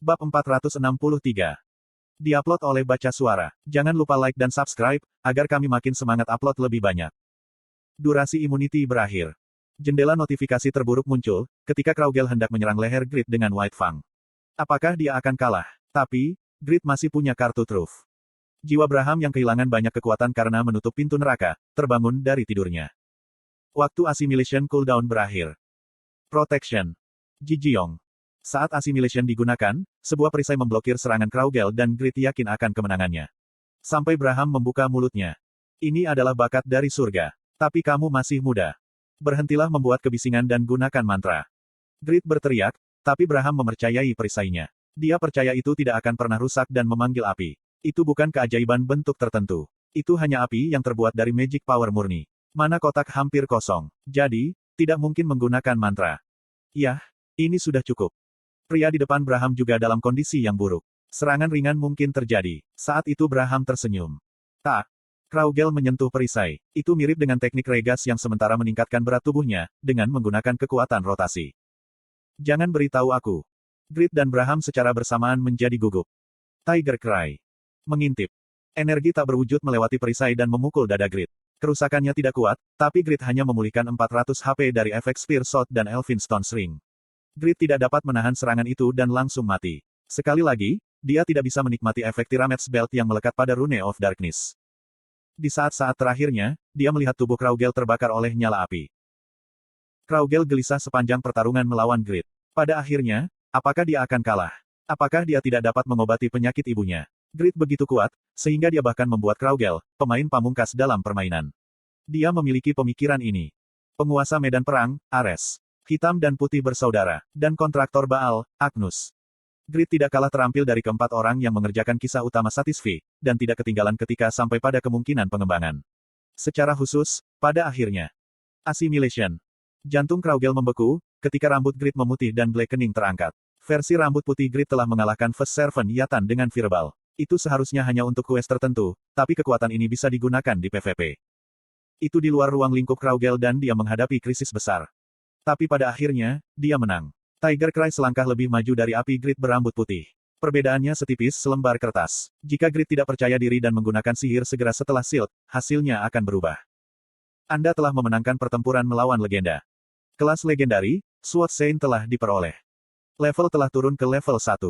Bab 463. Diupload oleh Baca Suara. Jangan lupa like dan subscribe, agar kami makin semangat upload lebih banyak. Durasi Immunity berakhir. Jendela notifikasi terburuk muncul, ketika Kraugel hendak menyerang leher Grid dengan White Fang. Apakah dia akan kalah? Tapi, Grid masih punya kartu Truth. Jiwa Braham yang kehilangan banyak kekuatan karena menutup pintu neraka, terbangun dari tidurnya. Waktu Assimilation cooldown berakhir. Protection. Jijiong. Saat assimilation digunakan, sebuah perisai memblokir serangan Kraugel dan Grid yakin akan kemenangannya. Sampai Braham membuka mulutnya. Ini adalah bakat dari surga. Tapi kamu masih muda. Berhentilah membuat kebisingan dan gunakan mantra. Grid berteriak, tapi Braham mempercayai perisainya. Dia percaya itu tidak akan pernah rusak dan memanggil api. Itu bukan keajaiban bentuk tertentu. Itu hanya api yang terbuat dari magic power murni. Mana kotak hampir kosong. Jadi, tidak mungkin menggunakan mantra. Yah, ini sudah cukup. Pria di depan Braham juga dalam kondisi yang buruk. Serangan ringan mungkin terjadi. Saat itu Braham tersenyum. Tak. Kraugel menyentuh perisai. Itu mirip dengan teknik Regas yang sementara meningkatkan berat tubuhnya, dengan menggunakan kekuatan rotasi. Jangan beritahu aku. Grid dan Braham secara bersamaan menjadi gugup. Tiger Cry. Mengintip. Energi tak berwujud melewati perisai dan memukul dada Grid. Kerusakannya tidak kuat, tapi Grid hanya memulihkan 400 HP dari efek Spear Shot dan Elfin Stone Ring. Grid tidak dapat menahan serangan itu dan langsung mati. Sekali lagi, dia tidak bisa menikmati efek Tiramets Belt yang melekat pada Rune of Darkness. Di saat-saat terakhirnya, dia melihat tubuh Kraugel terbakar oleh nyala api. Kraugel gelisah sepanjang pertarungan melawan Grid. Pada akhirnya, apakah dia akan kalah? Apakah dia tidak dapat mengobati penyakit ibunya? Grid begitu kuat, sehingga dia bahkan membuat Kraugel, pemain pamungkas dalam permainan. Dia memiliki pemikiran ini. Penguasa medan perang, Ares. Hitam dan putih bersaudara, dan kontraktor Baal, Agnus. Grid tidak kalah terampil dari keempat orang yang mengerjakan kisah utama Satisfy, dan tidak ketinggalan ketika sampai pada kemungkinan pengembangan. Secara khusus, pada akhirnya. Assimilation. Jantung Kraugel membeku, ketika rambut Grid memutih dan blackening terangkat. Versi rambut putih Grid telah mengalahkan First Servant Yatan dengan Fireball. Itu seharusnya hanya untuk quest tertentu, tapi kekuatan ini bisa digunakan di PvP. Itu di luar ruang lingkup Kraugel dan dia menghadapi krisis besar. Tapi pada akhirnya, dia menang. Tiger Cry selangkah lebih maju dari api Grid berambut putih. Perbedaannya setipis selembar kertas. Jika Grid tidak percaya diri dan menggunakan sihir segera setelah shield, hasilnya akan berubah. Anda telah memenangkan pertempuran melawan legenda. Kelas legendari, Sword Saint telah diperoleh. Level telah turun ke level 1.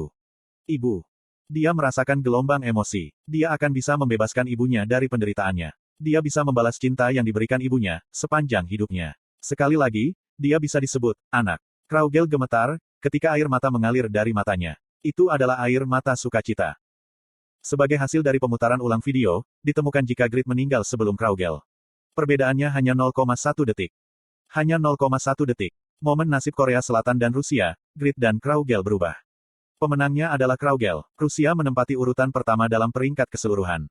Ibu. Dia merasakan gelombang emosi. Dia akan bisa membebaskan ibunya dari penderitaannya. Dia bisa membalas cinta yang diberikan ibunya, sepanjang hidupnya. Sekali lagi, dia bisa disebut anak. Kraugel gemetar, ketika air mata mengalir dari matanya. Itu adalah air mata sukacita. Sebagai hasil dari pemutaran ulang video, ditemukan jika Grid meninggal sebelum Kraugel. Perbedaannya hanya 0,1 detik. Hanya 0,1 detik. Momen nasib Korea Selatan dan Rusia, Grid dan Kraugel berubah. Pemenangnya adalah Kraugel. Rusia menempati urutan pertama dalam peringkat keseluruhan.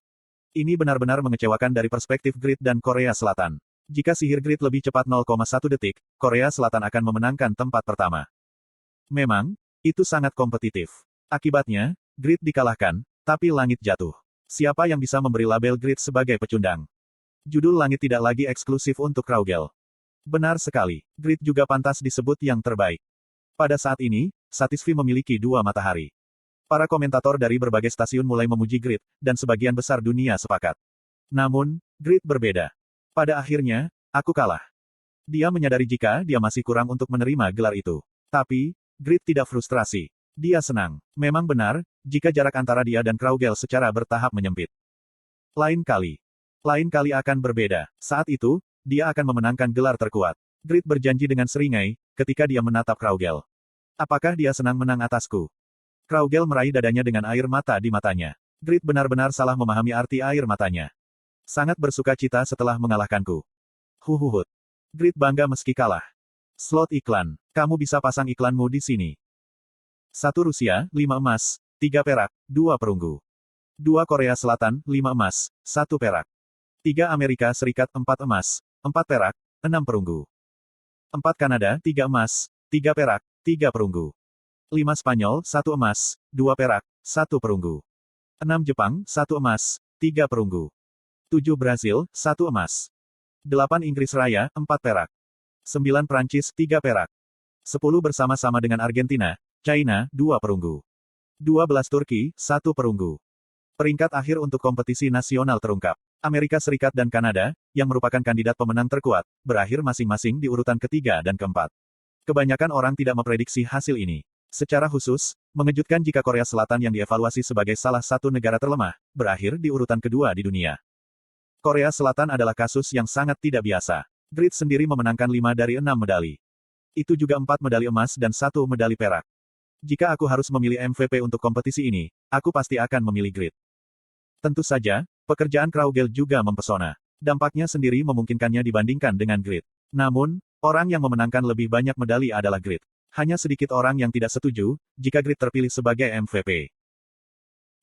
Ini benar-benar mengecewakan dari perspektif Grid dan Korea Selatan. Jika sihir Grid lebih cepat 0,1 detik, Korea Selatan akan memenangkan tempat pertama. Memang, itu sangat kompetitif. Akibatnya, Grid dikalahkan, tapi langit jatuh. Siapa yang bisa memberi label Grid sebagai pecundang? Judul langit tidak lagi eksklusif untuk Kraugel. Benar sekali, Grid juga pantas disebut yang terbaik. Pada saat ini, Satisfy memiliki dua matahari. Para komentator dari berbagai stasiun mulai memuji Grid, dan sebagian besar dunia sepakat. Namun, Grid berbeda. Pada akhirnya, aku kalah. Dia menyadari jika dia masih kurang untuk menerima gelar itu. Tapi, Grid tidak frustrasi. Dia senang. Memang benar, jika jarak antara dia dan Kraugel secara bertahap menyempit. Lain kali akan berbeda. Saat itu, dia akan memenangkan gelar terkuat. Grid berjanji dengan seringai, ketika dia menatap Kraugel. Apakah dia senang menang atasku? Kraugel meraih dadanya dengan air mata di matanya. Grid benar-benar salah memahami arti air matanya. Sangat bersuka cita setelah mengalahkanku. Huhuhut. Grid bangga meski kalah. Slot iklan. Kamu bisa pasang iklanmu di sini. 1 Rusia, 5 emas, 3 perak, 2 perunggu. 2 Korea Selatan, 5 emas, 1 perak. 3 Amerika Serikat, 4 emas, 4 perak, 6 perunggu. 4 Kanada, 3 emas, 3 perak, 3 perunggu. 5 Spanyol, 1 emas, 2 perak, 1 perunggu. 6 Jepang, 1 emas, 3 perunggu. 7 Brasil, 1 emas. 8 Inggris Raya, 4 perak. 9 Prancis, 3 perak. 10 bersama-sama dengan Argentina, China, 2 perunggu. 12 Turki, 1 perunggu. Peringkat akhir untuk kompetisi nasional terungkap. Amerika Serikat dan Kanada, yang merupakan kandidat pemenang terkuat, berakhir masing-masing di urutan ketiga dan keempat. Kebanyakan orang tidak memprediksi hasil ini. Secara khusus, mengejutkan jika Korea Selatan yang dievaluasi sebagai salah satu negara terlemah, berakhir di urutan kedua di dunia. Korea Selatan adalah kasus yang sangat tidak biasa. Grid sendiri memenangkan 5 dari 6 medali. Itu juga 4 medali emas dan 1 medali perak. Jika aku harus memilih MVP untuk kompetisi ini, aku pasti akan memilih Grid. Tentu saja, pekerjaan Kraugel juga mempesona. Dampaknya sendiri memungkinkannya dibandingkan dengan Grid. Namun, orang yang memenangkan lebih banyak medali adalah Grid. Hanya sedikit orang yang tidak setuju, jika Grid terpilih sebagai MVP.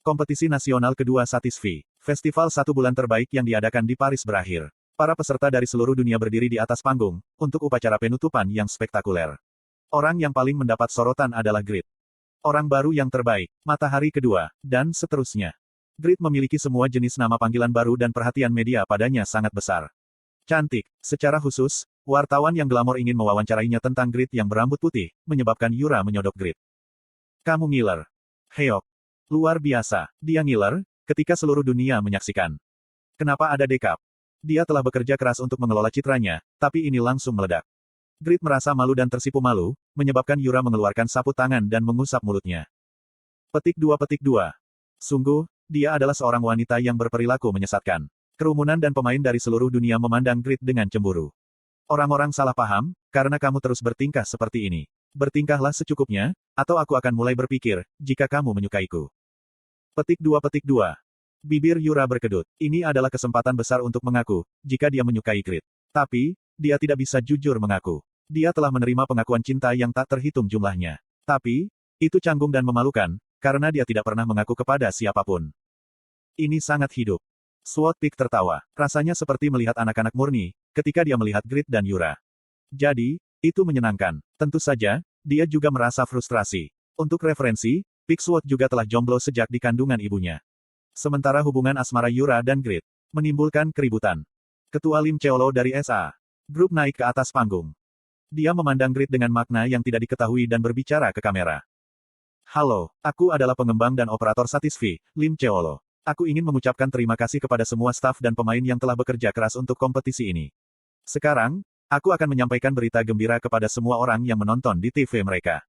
Kompetisi nasional kedua Satisfy, festival 1 bulan terbaik yang diadakan di Paris berakhir. Para peserta dari seluruh dunia berdiri di atas panggung, untuk upacara penutupan yang spektakuler. Orang yang paling mendapat sorotan adalah Grid. Orang baru yang terbaik, matahari kedua, dan seterusnya. Grid memiliki semua jenis nama panggilan baru dan perhatian media padanya sangat besar. Cantik, secara khusus, wartawan yang glamor ingin mewawancarainya tentang Grid yang berambut putih, menyebabkan Yura menyodok Grid. Kamu ngiler. Heok. Luar biasa, dia ngiler, ketika seluruh dunia menyaksikan. Kenapa ada dekap? Dia telah bekerja keras untuk mengelola citranya, tapi ini langsung meledak. Grid merasa malu dan tersipu malu, menyebabkan Yura mengeluarkan sapu tangan dan mengusap mulutnya. Petik 2. Sungguh, dia adalah seorang wanita yang berperilaku menyesatkan. Kerumunan dan pemain dari seluruh dunia memandang Grid dengan cemburu. Orang-orang salah paham, karena kamu terus bertingkah seperti ini. Bertingkahlah secukupnya, atau aku akan mulai berpikir, jika kamu menyukaiku. Petik 2. Bibir Yura berkedut. Ini adalah kesempatan besar untuk mengaku, jika dia menyukai Grid. Tapi, dia tidak bisa jujur mengaku. Dia telah menerima pengakuan cinta yang tak terhitung jumlahnya. Tapi, itu canggung dan memalukan, karena dia tidak pernah mengaku kepada siapapun. Ini sangat hidup. Sword Peak tertawa. Rasanya seperti melihat anak-anak murni, ketika dia melihat Grid dan Yura. Jadi, itu menyenangkan. Tentu saja, dia juga merasa frustrasi. Untuk referensi, Peak Sword juga telah jomblo sejak di kandungan ibunya. Sementara hubungan asmara Yura dan Grid menimbulkan keributan. Ketua Lim Cheolo dari SA Group naik ke atas panggung. Dia memandang Grid dengan makna yang tidak diketahui dan berbicara ke kamera. Halo, aku adalah pengembang dan operator Satisfy, Lim Cheolo. Aku ingin mengucapkan terima kasih kepada semua staf dan pemain yang telah bekerja keras untuk kompetisi ini. Sekarang, aku akan menyampaikan berita gembira kepada semua orang yang menonton di TV mereka.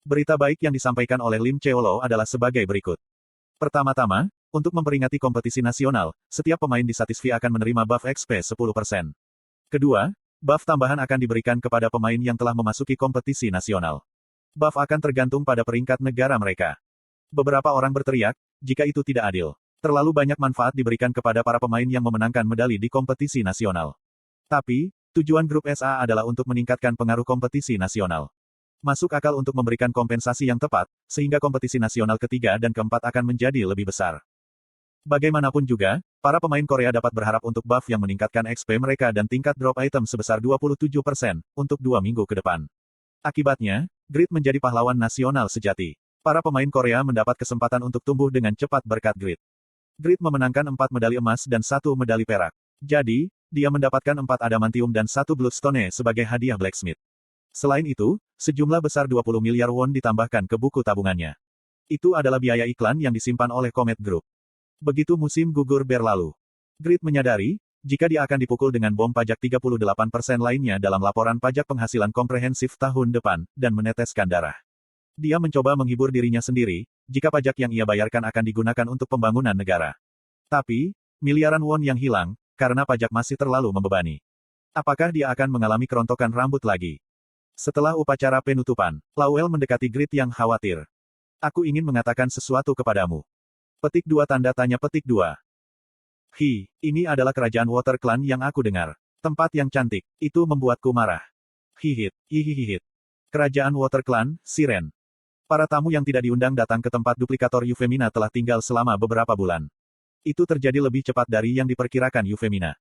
Berita baik yang disampaikan oleh Lim Cheolo adalah sebagai berikut. Pertama-tama, untuk memperingati kompetisi nasional, setiap pemain di Satisfy akan menerima buff XP 10%. Kedua, buff tambahan akan diberikan kepada pemain yang telah memasuki kompetisi nasional. Buff akan tergantung pada peringkat negara mereka. Beberapa orang berteriak, jika itu tidak adil. Terlalu banyak manfaat diberikan kepada para pemain yang memenangkan medali di kompetisi nasional. Tapi, tujuan grup SA adalah untuk meningkatkan pengaruh kompetisi nasional. Masuk akal untuk memberikan kompensasi yang tepat, sehingga kompetisi nasional ketiga dan keempat akan menjadi lebih besar. Bagaimanapun juga, para pemain Korea dapat berharap untuk buff yang meningkatkan XP mereka dan tingkat drop item sebesar 27%, untuk 2 minggu ke depan. Akibatnya, Grid menjadi pahlawan nasional sejati. Para pemain Korea mendapat kesempatan untuk tumbuh dengan cepat berkat Grid. Grid memenangkan 4 medali emas dan 1 medali perak. Jadi, dia mendapatkan 4 adamantium dan 1 bloodstone sebagai hadiah blacksmith. Selain itu, sejumlah besar 20 miliar won ditambahkan ke buku tabungannya. Itu adalah biaya iklan yang disimpan oleh Comet Group. Begitu musim gugur berlalu, Grid menyadari, jika dia akan dipukul dengan bom pajak 38% lainnya dalam laporan pajak penghasilan komprehensif tahun depan, dan meneteskan darah. Dia mencoba menghibur dirinya sendiri, jika pajak yang ia bayarkan akan digunakan untuk pembangunan negara. Tapi, miliaran won yang hilang, karena pajak masih terlalu membebani. Apakah dia akan mengalami kerontokan rambut lagi? Setelah upacara penutupan, Lowell mendekati Grid yang khawatir. Aku ingin mengatakan sesuatu kepadamu. Petik 2 tanda tanya petik 2. Ini adalah kerajaan Water Clan yang aku dengar. Tempat yang cantik, itu membuatku marah. Hihit. Kerajaan Water Clan, Siren. Para tamu yang tidak diundang datang ke tempat duplikator Yufemina telah tinggal selama beberapa bulan. Itu terjadi lebih cepat dari yang diperkirakan Yufemina.